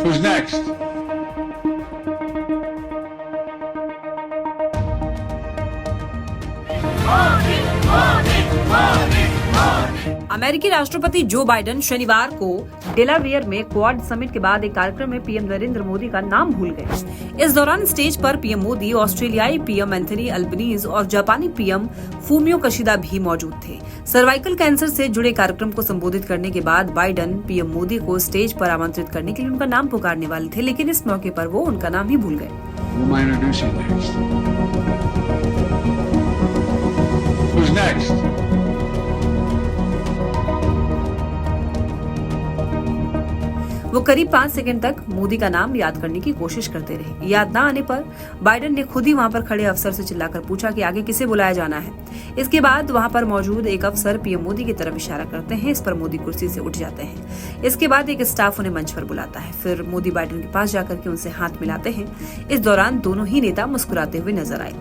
Who's next? अमेरिकी राष्ट्रपति Joe Biden शनिवार को डेलावेयर में क्वाड समिट के बाद एक कार्यक्रम में पीएम नरेंद्र मोदी का नाम भूल गए। इस दौरान स्टेज पर पीएम मोदी, ऑस्ट्रेलियाई पीएम एंथनी अल्बनीज और जापानी पीएम फूमियो कशिदा भी मौजूद थे। सर्वाइकल कैंसर से जुड़े कार्यक्रम को संबोधित करने के बाद बाइडेन पीएम मोदी को स्टेज पर आमंत्रित करने के लिए उनका नाम पुकारने वाले थे, लेकिन इस मौके पर वो उनका नाम ही भूल गए। Who's next? वो करीब 5 सेकंड तक मोदी का नाम याद करने की कोशिश करते रहे। याद न आने पर बाइडेन ने खुद ही वहां पर खड़े अफसर से चिल्लाकर पूछा कि आगे किसे बुलाया जाना है। इसके बाद वहां पर मौजूद एक अफसर पीएम मोदी की तरफ इशारा करते हैं। इस पर मोदी कुर्सी से उठ जाते हैं। इसके बाद एक स्टाफ उन्हें मंच पर बुलाता है। फिर मोदी बाइडेन के पास जाकर के उनसे हाथ मिलाते हैं। इस दौरान दोनों ही नेता मुस्कुराते हुए नजर आए।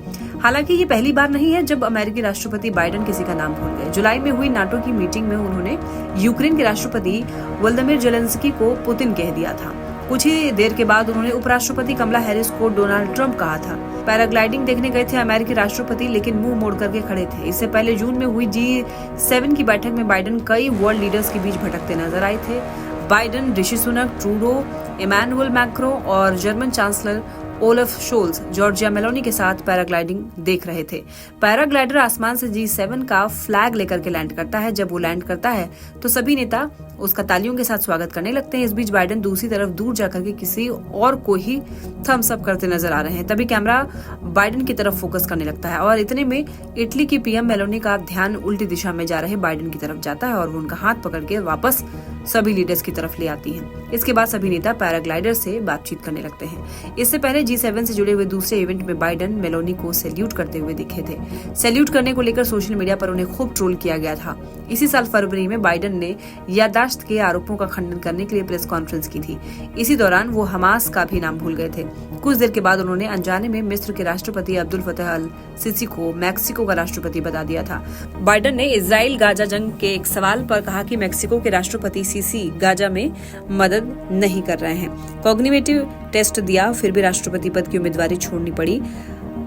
हालांकि ये पहली बार नहीं है जब अमेरिकी राष्ट्रपति बाइडेन किसी का नाम भूल गए। जुलाई में हुई नाटो की मीटिंग में उन्होंने यूक्रेन के राष्ट्रपति वोलोदिमीर जेलेंस्की को पुतिन कह दिया था। कुछ ही देर के बाद उन्होंने उपराष्ट्रपति कमला हैरिस को डोनाल्ड ट्रंप कहा था। पैराग्लाइडिंग देखने गए थे अमेरिकी राष्ट्रपति, लेकिन मुंह मोड़ करके खड़े थे। इससे पहले जून में हुई G7 की बैठक में बाइडेन कई वर्ल्ड लीडर्स के बीच भटकते नजर आए थे। Biden, Rishi Sunak, Trudeau, Emmanuel Macron और German chancellor Olaf Scholz Giorgia Meloni के साथ पैराग्लाइडिंग देख रहे थे। पैराग्लाइडर आसमान से G7 का फ्लैग लेकर के लैंड करता है। जब वो लैंड करता है तो सभी नेता उसका तालियों के साथ स्वागत करने लगते हैं। इस बीच बाइडेन दूसरी तरफ दूर जाकर के किसी और को ही थम्स अप करते नजर आ रहे हैं। तभी कैमरा बाइडेन की तरफ फोकस करने लगता है और इतने में इटली की पीएम मेलोनी का ध्यान उल्टी दिशा में जा रहे बाइडेन की तरफ जाता है और वो उनका हाथ पकड़ के वापस सभी लीडर्स की तरफ ले आती हैं। इसके बाद सभी नेता पैराग्लाइडर से बातचीत करने लगते हैं। इससे पहले G7 से जुड़े हुए दूसरे इवेंट में बाइडेन मेलोनी को सैल्यूट करते हुए दिखे थे। सैल्यूट करने को लेकर सोशल मीडिया पर उन्हें खूब ट्रोल किया गया था। इसी साल फरवरी में बाइडेन ने याददाश्त के आरोपों का खंडन करने के लिए प्रेस कॉन्फ्रेंस की थी। इसी दौरान वो हमास का भी नाम भूल गए थे। कुछ देर के बाद उन्होंने अनजाने में मिस्र के राष्ट्रपति अब्दुल फतह अल सीसी को मैक्सिको का राष्ट्रपति बता दिया था। बाइडेन ने इजराइल गाजा जंग के एक सवाल पर कहा कि मैक्सिको के राष्ट्रपति सीसी गाजा में मदद नहीं कर रहे हैं। कॉग्निटिव टेस्ट दिया, फिर भी राष्ट्रपति पद की उम्मीदवारी छोड़नी पड़ी।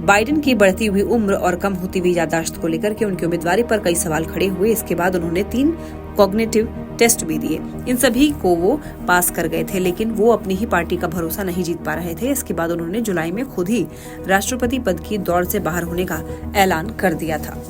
बाइडेन की बढ़ती हुई उम्र और कम होती हुई याददाश्त को लेकर के उनकी उम्मीदवारी पर कई सवाल खड़े हुए। इसके बाद उन्होंने 3 कॉग्निटिव टेस्ट भी दिए। इन सभी को वो पास कर गए थे, लेकिन वो अपनी ही पार्टी का भरोसा नहीं जीत पा रहे थे। इसके बाद उन्होंने जुलाई में खुद ही राष्ट्रपति पद की दौड़ से बाहर होने का ऐलान कर दिया था।